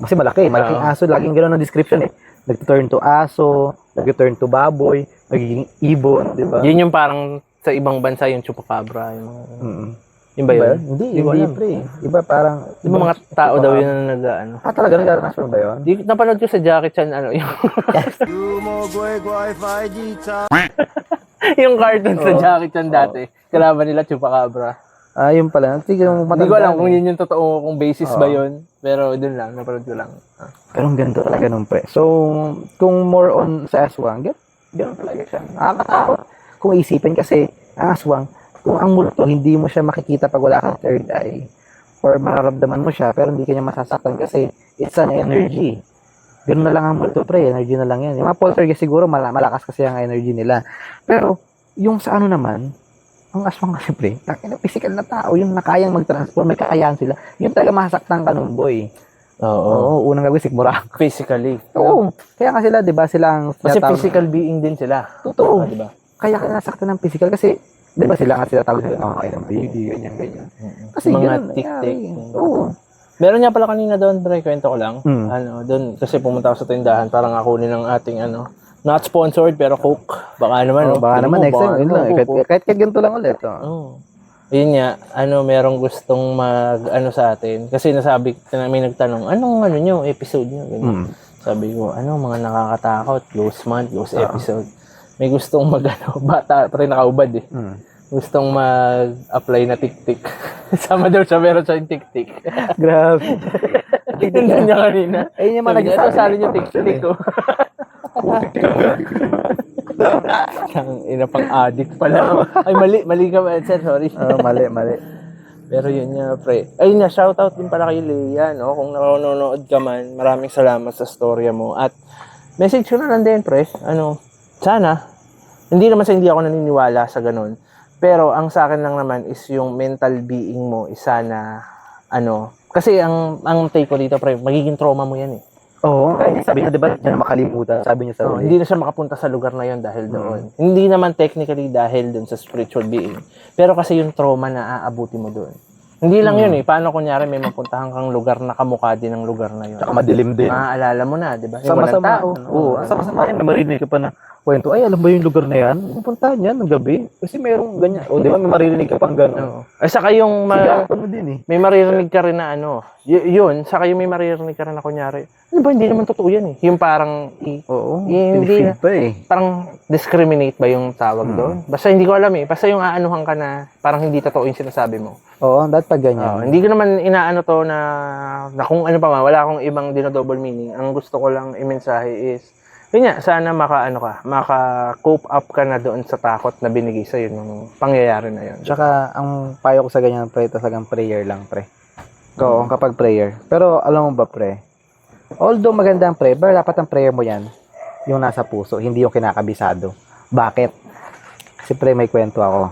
Kasi malaki. Malaking aso. Laging gano'n ang description eh. Nag-turn to aso, nag-turn to baboy, nagiging ibon. Di ba? Yun yung parang sa ibang bansa, yung chupacabra. Yung mga, yun ba yun? Hindi, Di ko hindi alam. pre. Iba parang... Yung mga tao daw yun na nag-ano. talaga nag-aranasan ba yun? Di, napanood ko sa Jackie Chan, yung, yung cartoon sa Jackie Chan dati. Kalaban nila chupacabra. Yun pala. Hindi Hindi ko alam kung yun yung totoo, kung basis ba yun. Pero dun lang, napanood ko lang. Pero ang ganda talaga nung pre. So, kung more on sa aswang, gano'n talaga siya. Nakakatakot. Kung isipin kasi, ang aswang, kung ang multo, hindi mo siya makikita pag wala kang third eye, or mararamdaman mo siya pero hindi ka niya masasaktan kasi it's an energy. Ganoon na lang ang multo pre, energy na lang yan. Yung mga poltergeist siguro malakas kasi ang energy nila. Pero yung sa ano naman, ang aswang kasi pre, physical na tao, yung nakayang mag-transform, may kakayahan sila. Yung talaga masasaktan ka nun, boy. Oo. Oo, unang gagawin, sigmura. Physically. Oo. Kaya nga sila, di ba, sila ang Kasi tinatawag- physical being din sila. Totoo. Di ba? Kaya ka nasaktan ng physical kasi, di ba sila nga sila tawag sila, okay naman, ganyan. Kasi Mga ganun, tik-tik. nangyari. Oo. Meron nga pala kanina doon, pre, kwento ko lang. Mm. Doon, kasi pumunta ako sa tindahan para nga kunin ng ating, not sponsored, pero Coke. Baka naman, Oh, baka naman next time, yun lang. Kahit ganito lang ulit. Oh. Oh. Yun nga, merong gustong sa atin. Kasi may nagtanong, anong nyo, episode nyo? Ganyan. Sabi ko, mga nakakatakot, close month, close episode. May gustong bata, pero nakaubad eh. Gustong mag-apply na tik-tik. Sama daw siya, meron siya yung tik-tik. Grabe. Tingnan niya kanina. Ayun yung mga Sabi niya, nagsasabi. ito, sali niyo tik-tik ko. Ang ina pang addict pala. Ay, mali ka ba, sir? Sorry. Mali. Pero yun nga, pre. Ayun nga, shoutout din pala kay Leia, no? Kung nanonood ka man, maraming salamat sa storya mo. At message ko na lang din, pre. Sana, hindi naman sa hindi ako naniniwala sa ganun. Pero ang sa akin lang naman is yung mental being mo is sana, kasi ang take ko dito, pre, magiging trauma mo yan eh. Oo. Sabi niya, di ba, siya na makalimutan. Sabi niya sa uli. Hindi na siya makapunta sa lugar na yon dahil doon. Hindi naman technically dahil doon sa spiritual being. Pero kasi yung trauma na aabuti mo doon. Hindi lang yun eh. Paano kunyari may mapuntahan kang lugar na kamukha din ng lugar na yun. Tsaka madilim din. Maaalala mo na, di ba? Yung walang Sama-sama. tao. Oo. Sama-sama yun. Marinig ka pa na kwento. Ay, alam ba yung lugar na yan? Pupuntahan yan ng gabi. Kasi merong ganyan. O, di ba, may maririnig ka pang gano'n. Oo. Ay, saka yung Ano din eh. may maririnig ka rin na yun, saka yung may maririnig ka rin na kunyari, ba, hindi naman totoo yan eh. Yung parang, Oo. Hindi Pinifeed pa eh. parang discriminate ba yung tawag doon? Basta hindi ko alam eh. Basta yung aanuhan ka na parang hindi totoo yung sinasabi mo. Oo, dapat pag ganyan. Hindi ko naman inaano to na kung ano pa man, wala akong ibang dinodouble meaning. Ang gusto ko lang i-mensahe is, yun nga, sana maka-cope up ka na doon sa takot na binigay sa'yo nung pangyayari na yun. Tsaka, ang payo ko sa ganyan, pre, talagang prayer lang, pre. Oo, kapag prayer. Pero, alam mo ba, pre, although maganda ang prayer, pero dapat ang prayer mo yan, yung nasa puso, hindi yung kinakabisado. Bakit? Kasi, pre, may kwento ako.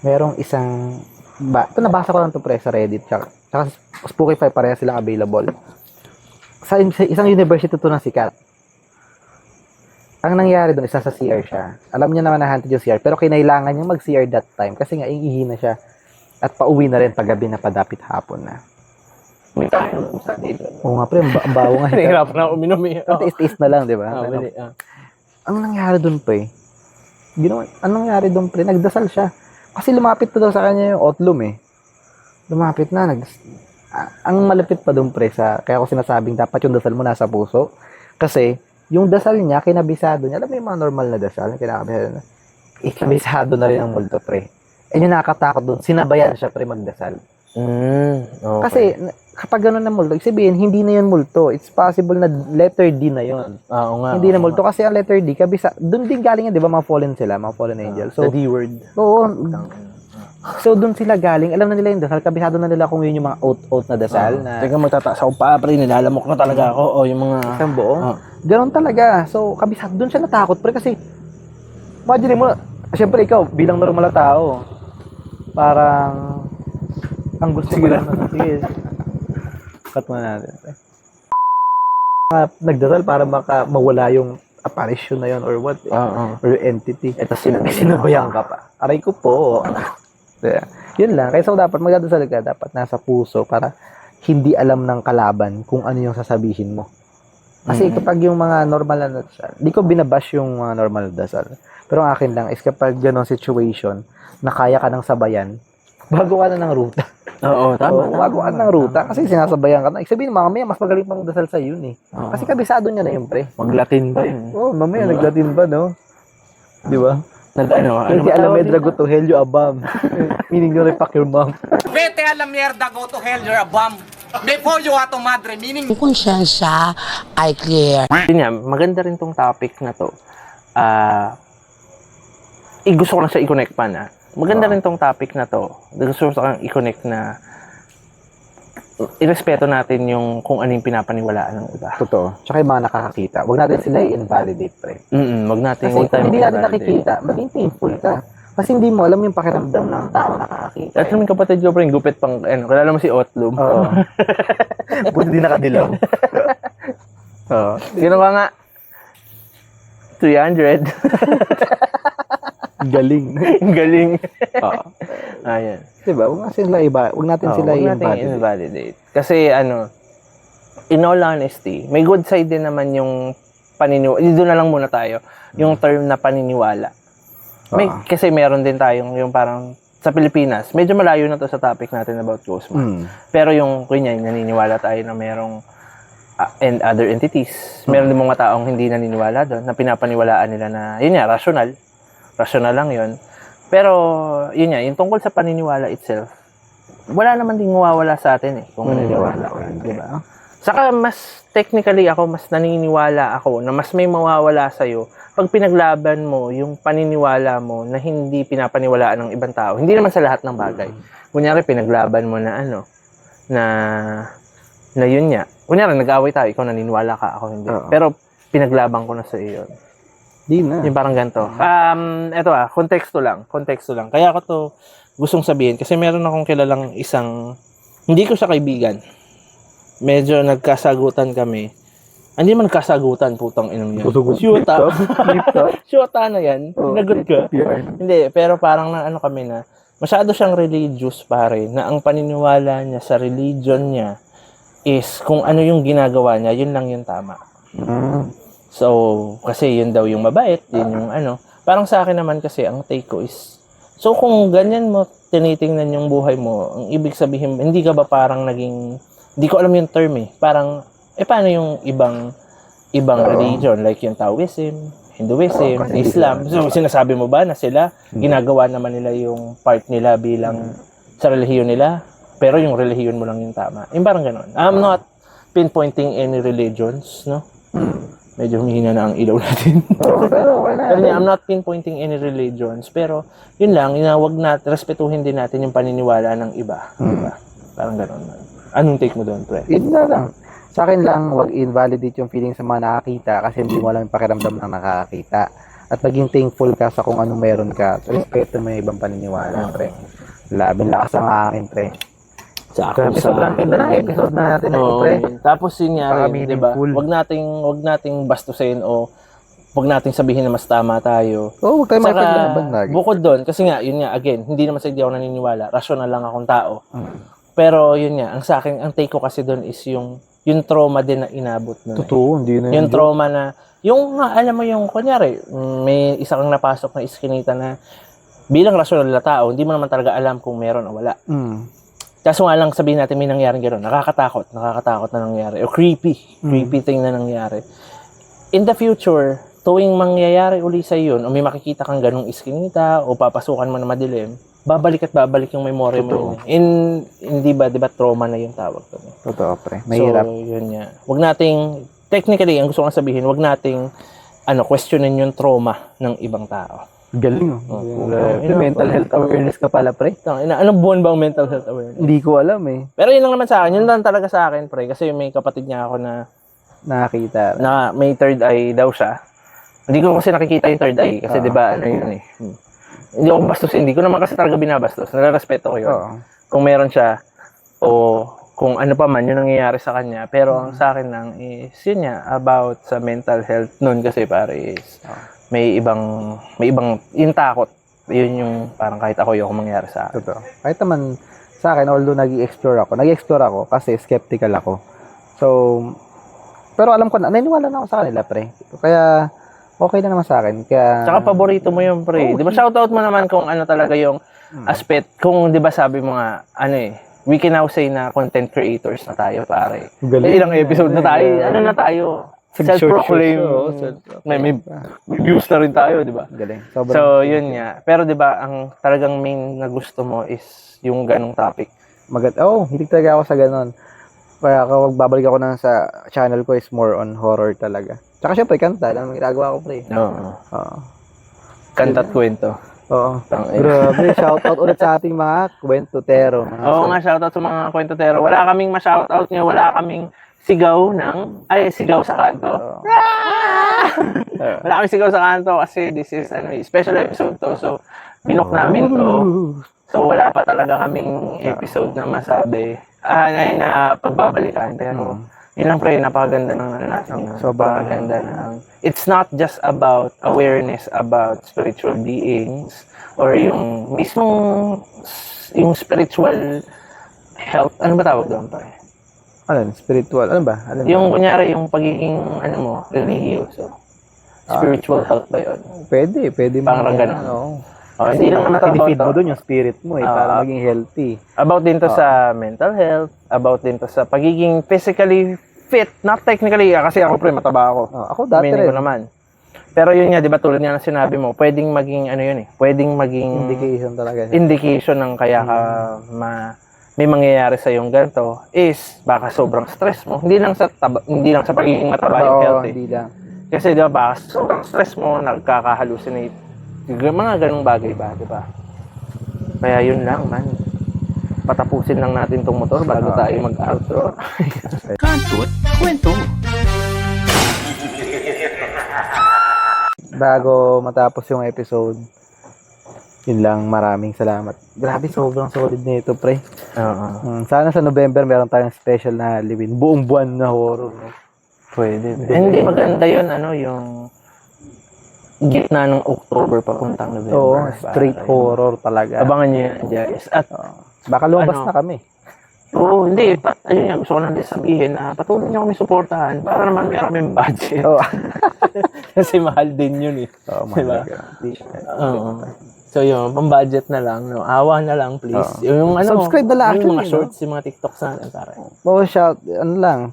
Merong isang, ito nabasa ko lang to, pre, sa Reddit, tsaka Spookify, pareha silang available. Sa isang university to na sikat. Ang nangyari doon, isa sa CR siya. Alam niya naman na haunted yung CR, pero kinailangan niyang mag-CR that time kasi nga, iihi na siya. At pauwi na rin paggabi na padapit hapon na. Oo nga, pre, ang bawo nga. Nahihirapan na uminom eh. Taste na lang, di ba? Mali. Ang nangyari doon, pre, anong nangyari doon, pre? Nagdasal siya. Kasi lumapit pa daw sa kanya yung otlum eh. Lumapit na, ang malapit pa doon, pre, kaya ko sinasabing dapat yung dasal mo nasa puso. Kasi, yung dasal niya, kinabisado niya. Alam mo yung mga normal na dasal, kinabisado na. Ikabisado na rin ang multo, pre. Yung nakakatakot doon, sinabayan siya, pre, magdasal. Okay. Kasi, kapag gano'n na multo, sabihin, hindi na yun multo. It's possible na letter D na yun. Oo nga. Hindi na multo kasi ang letter D, doon din galing yan, di ba, mga fallen sila, mga fallen angels. So, The D-word. oo. So, doon sila galing. Alam na nila yung dasal. Kabisado na nila kung yun yung mga oath na dasal. Na Teka, magtataas ako pa, pre. Nilalamok na talaga ako. O, yung mga... isang buo. Ganon talaga. So, kabisado. Doon siya natakot. Pre, kasi, imagine mo, siyempre ikaw, bilang normal na tao, parang, ang gusto mo lang. Sige. Cut mo na natin. Nagdasal para mawala yung apparition na yun or what. Or entity. Ito sinabayang ka pa. Aray ko po. Yun lang. Kaya so dapat magdadasal ka, dapat nasa puso para hindi alam ng kalaban kung ano yung sasabihin mo. Kasi kapag yung mga normal na dasal, di ko binabash yung mga normal na dasal. Pero ang akin lang is kapag ganong situation na kaya ka ng sabayan, bago ka na ng ruta. Oo, tama. Bago ka na ng ruta kasi sinasabayan ka na. Sabihin, mamaya mas magaling pang dasal sa yun eh. Kasi kabisado niya na yun, pre. Mag-Latin ba yun? Oo, mamaya naglatin ba, no? Di ba? Ano Kasi Alamedra go to hell, you abam. Meaning you repack your mom. Vete a la mierda, go to hell, you're a bum. Before you a to madre, meaning... Ang konsyensya ay clear. Yun nga, maganda rin tong topic na to. Gusto ko lang siya i-connect pa na. Maganda rin tong topic na to. Gusto ko lang i-connect na irespeto natin yung kung ano yung pinapaniwalaan ng iba. Totoo. Tsaka yung mga nakakakita. Huwag natin sila i-invalidate, pre. Wag natin, Kasi huwag kung tayong hindi natin mag-validate. nakikita, maging thankful ka. Kasi hindi mo alam yung pakiramdam ng tao nakakakita. At yung kapatid ko, pre, gupit pang, kilala mo si Otlum. Oo. Buti di nakadilaw. Oo. Ginawa nga, 300. Galing. Galing. Oo. Ayan. Diba? Huwag natin sila Huwag natin i-invalidate. invalidate. Kasi in all honesty, may good side din naman yung paniniwala. Doon na lang muna tayo. Yung term na paniniwala. Kasi meron din tayong yung parang sa Pilipinas, medyo malayo na to sa topic natin about ghost man. Pero yung kunyari, naniniwala tayo na merong and other entities. Meron din mga taong hindi naniniwala doon, na pinapaniwalaan nila na, yun nga, rational. Rational lang yun. Pero, yun nga, yung tungkol sa paniniwala itself, wala naman din mawawala sa atin kung naniniwala ko. Diba? Saka, mas technically ako, mas naniniwala ako na mas may mawawala sa'yo pag pinaglaban mo yung paniniwala mo na hindi pinapaniwalaan ng ibang tao. Hindi naman sa lahat ng bagay. Kunyari, pinaglaban mo na na yun nga. Kunyari, nag-away tayo, ikaw naniniwala ka, ako hindi. Pero, pinaglaban ko na sa iyo. Di na. Yung parang ganito. Eto konteksto lang. Kaya ako to gustong sabihin, kasi meron akong kilalang isang, hindi ko siya kaibigan. Medyo nagkasagutan kami. Hindi man nagkasagutan, putang inang yan. Syuta. Syuta na yan. Sinagot ka. Hindi, pero parang kami na, masyado siyang religious pare, na ang paniniwala niya sa religion niya is kung ano yung ginagawa niya, yun lang yung tama. So, kasi yun daw yung mabait, yun yung Parang sa akin naman kasi, ang take ko is, so kung ganyan mo tinitingnan yung buhay mo, ang ibig sabihin, hindi ka ba parang naging, hindi ko alam yung term parang, paano yung ibang religion, like yung Taoism, Hinduism, Islam. So, sinasabi mo ba na sila, ginagawa naman nila yung part nila bilang sa relihiyon nila, pero yung relihiyon mo lang yung tama. Yung parang gano'n. I'm not pinpointing any religions, no? Medyo humihina na ang ilaw natin. Pero I'm not pinpointing any religions, pero yun lang, wag natin, respetuhin din natin yung paniniwala ng iba. Diba? Parang gano'n. Anong take mo doon, pre? yun na lang. Sa akin lang, huwag invalidate yung feeling sa mga nakakita kasi hindi mo alam yung pakiramdam ng nakakakita. At maging thankful ka sa kung anong meron ka. Respeto mo yung ibang paniniwala, pre. Labing lakas ang akin, pre. Sa Grabe, sobrang ganda ng episode na natin, pre. Tapos yun nga rin, diba? Paka-meaningful. Wag nating bastusin o wag nating sabihin na mas tama tayo. Huwag tayo Saka, makipaglaban lagi. bukod doon, kasi nga, yun nga, again, hindi naman sa hindi ako naniniwala, rational lang akong tao. Pero yun nga, ang take ko kasi doon is yung trauma din na inabot nun. Totoo, hindi na Yung trauma na, alam mo yung, kunyari, may isa kang napasok na iskinita na bilang rational na tao, hindi mo naman talaga alam kung meron o wala. Kaso nga lang sabihin natin may nangyaring gano'n, nakakatakot na nangyari, o creepy thing na nangyari. In the future, tuwing mangyayari uli sa yun, o may makikita kang ganong iskinita, o papasukan mo na madilim, babalik yung memory mo yun. Hindi ba, di ba, trauma na yung tawag doon. Totoo, pre. Mahirap. So, yun nga. Wag nating, technically, ang gusto kong sabihin, wag nating, questionin yung trauma ng ibang tao. Galing, mental health awareness ka pala, pre. Anong buwan ba ang mental health awareness? Hindi ko alam Pero yun lang naman sa akin. Yun lang talaga sa akin, pre. Kasi may kapatid niya ako na Nakakita. may third eye daw siya. Hindi ko kasi nakikita yung third eye. Kasi di ba, Hindi ako bastos. Hindi ko naman kasi talaga binabastos. Nararespeto ko yun. Kung meron siya, o kung ano pa man, yun nangyayari sa kanya. Pero ang sa akin lang is, yun nga, about sa mental health nun kasi pare is, may ibang, yung takot. Yun yung parang kahit ako yung mangyari sa akin. Totoo. Kahit naman sa akin, although nag-explore ako kasi skeptical ako. So, pero alam ko na, naniniwala na ako sa kanila, pre. Kaya, okay na naman sa akin. Kaya, Tsaka paborito mo yung pre. Di ba shoutout mo naman kung ano talaga yung aspect. Kung di ba sabi mo nga, we can now say na content creators na tayo, pare. Ilang episode na tayo. Na tayo? Self-proclaim. May views na rin tayo, di ba? Galing. So, yun nga. Pero di ba, ang talagang main na gusto mo is yung ganong topic. hilig talaga ako sa ganon. Kaya kapag babalik ako sa channel ko is more on horror talaga. Tsaka syempre, kanta. Anong ginagawa ko, pre? Oo. Oo. Kanta't kwento. Oo. Grabe, shoutout ulit sa ating mga kwentotero. Oo nga, shoutout sa mga kwentotero. Wala kaming ma-shoutout nyo, wala kaming sigaw sa kanto. Wala kaming sigaw sa kanto kasi this is special episode to. So, pinok namin to. So, wala pa talaga kaming episode na masabi na pagbabalikan. Pero, yun lang pre, napakaganda ng natin. Sobrang ganda ng... It's not just about awareness about spiritual beings or yung mismong yung spiritual health. Ano ba tawag doon pre? Ano, spiritual? Ano ba? Yung kunyari, yung pagiging religyoso. Spiritual health ba yun? Pwede. Parang ganun. Oo. Hindi lang Pinifeed mo doon yung spirit mo para maging healthy. About din to sa mental health, about din to sa pagiging physically fit, not technically, kasi ako pre, mataba ako. Ako dati Aminin ko rin. naman. Pero yun nga, di ba tulad nga ng sinabi mo, pwedeng maging pwedeng maging Indication talaga. indication ng kaya ka may mangyayari sa yung ganito is baka sobrang stress mo. Hindi lang sa pagiging mataba yung health. Hindi lang. Kasi di ba, baka sobrang stress mo, nagkaka-hallucinate. Mga ganung bagay ba, di ba? Kaya yun lang, man. Patapusin lang natin tong motor bago tayo mag-outro. Kantot kwento. Bago matapos yung episode, yun lang, maraming salamat. Grabe, sobrang solid nito, pre. Sana sa November meron tayong special na liwin. Buong buwan na horror. No? Pwede. Hindi maganda yun, yung gitna ng October papuntang November. Oo, straight horror talaga. Abangan nyo yan, guys. At, Baka lumabas na kami. oo, hindi. Ayun nga, gusto ko lang din sabihin na patuloy nyo kami suportahan para naman meron kaming budget. Oo. Kasi mahal din yun eh. Oo, Diba? mahalaga. Oo. So yun, pang-budget na lang, no? Awa na lang, please. Yung Subscribe na lang yung mga actually, shorts, yung mga TikToks natin, pare.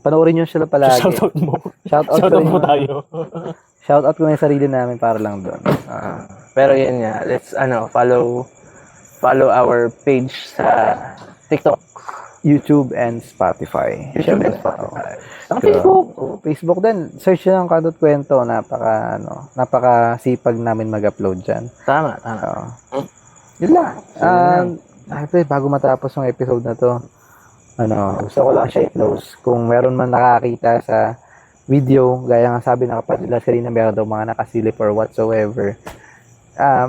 Panoorin nyo sila palagi. Shoutout mo. Shoutout Shoutout ko mo rin. tayo. Shoutout ko na yung sarili namin para lang doon. Pero yun nga, let's follow our page sa TikTok. YouTube and Spotify. YouTube and Spotify. Ang Facebook din. Search nyo ng Kantot Kwento. Napaka-sipag namin mag-upload dyan. Tama. Yun lang. Bago matapos yung episode na to, gusto ko lang siya i-close. Kung meron man nakakita sa video, gaya nga sabi ng kapatid nila kanina, meron daw mga nakasilip or whatsoever.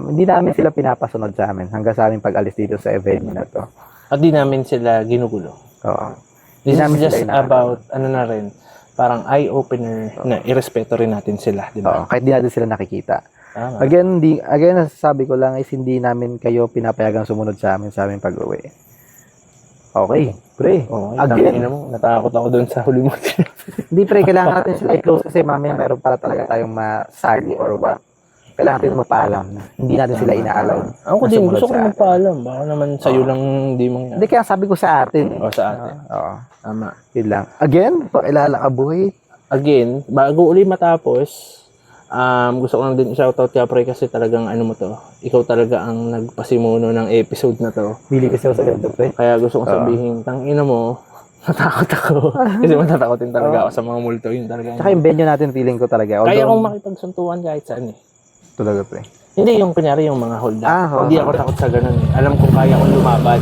Hindi namin sila pinapasunod sa amin hanggang sa aming pag-alis dito sa event na to. At di namin sila ginugulo. Oo. This Di namin is just sila about, na rin, parang eye-opener na irespeto rin natin sila, di ba? Kahit di natin sila nakikita. Tama. Again, nasasabi ko lang is hindi namin kayo pinapayagang sumunod sa amin pag-uwi. Okay, pre. Again. Natakot ako doon sa huli mo. Hindi pre, kailangan natin sila i-close kasi mamaya meron para talaga tayong masagi or what. Kailangan natin magpaalam na hindi natin sila ina-allow. Ako din, gusto ko magpaalam. Baka naman sa'yo lang hindi mangyari. Hindi, kaya sabi ko sa atin. Sa atin. Oo. Tama. Yun lang. Again, pakilala ka buhay. Again, bago uli matapos, gusto ko lang din i-shoutout ka pre kasi talagang ikaw talaga ang nagpasimuno ng episode na to. Bili kasi ako sa ganito, pre. Kaya gusto kong sabihin, tangina mo, natakot ako. Kasi matatakotin talaga ako sa mga multo. Yun talaga. Tsaka yung venue natin, feeling ko talaga. Kaya akong makipagsuntuan kahit saan eh. Talaga, pre. Hindi yung kunyari yung mga hold up. Hindi ako hold up. takot sa ganun eh. Alam kong kaya akong lumabad.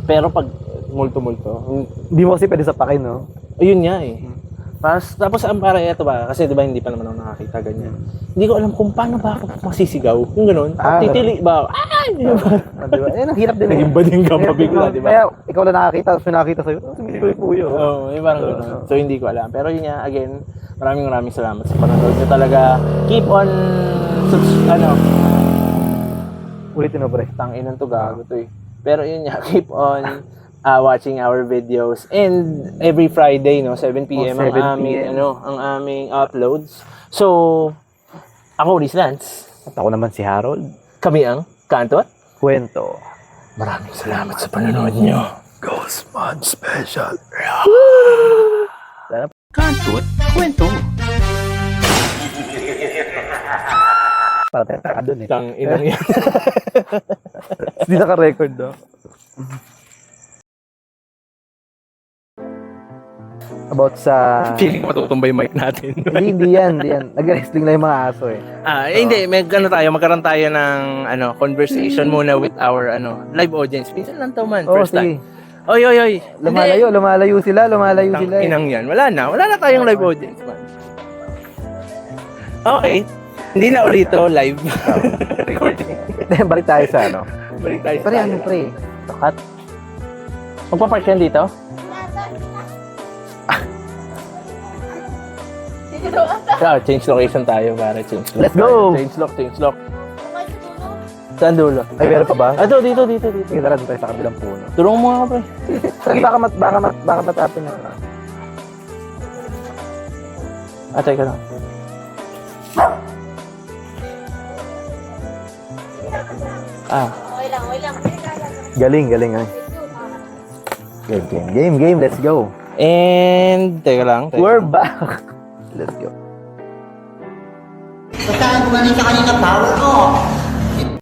Pero pag multo-multo, Hindi mo kasi pwede sapakin, no? ayun nga eh. Tapos ang para ito ba, kasi di ba hindi pa naman ako nakakita ganyan. Hindi ko alam kung paano ba ako masisigaw. Yung ganun. Titili ba? Ay! Di ba? Ang hirap din eh. Naging bading ka pa bigla, di ba? Kaya ikaw lang nakakita, tapos nakakita sa'yo, sumili ko yung puyo. Oo, yung parang ganun. So hindi ko alam. Pero yun nga, again, maraming salamat sa panonood nyo talaga. Keep on, Ulitin mo, pre. tanginan to gago to eh. Pero yun nga, keep on watching our videos. And every Friday, 7 p.m. 7 ang aming uploads. So, ako, Riz Lance. At ako naman si Harold. Kami ang Kantot. Kwento. Maraming salamat sa panonood nyo. Ghostman Special. Kantot kwento. Para tayo taka dun eh. Tanginang yan. Hindi naka-record, no? About sa... Feeling ko matutumbay yung mic natin. Hindi yan. Nag-wrestling lang yung mga aso eh. Hindi, magkaroon tayo ng conversation muna with our live audience. Minsan lang to man, Oo, first time. sige. Oy. Lumalayo sila eh. Inang yan. Wala na tayong live audience man. Okay. Hindi na ulit live. Recording. Balik tayo sa ano. Balik tayo Pre, ano pre? Cut. Magpapark yan dito? Change location tayo para change location. Let's go! Change lock. Saan dulo? Ay, meron pa ba? Dito. Sige, tara, doon tayo sa kabilang puno. Tulungan mo nga, pre. Sige, baka matapin na. Teka lang. Galing ay. Game, let's go. And, teka lang. We're back. Let's go. Saan ko galing sa kanina power ko?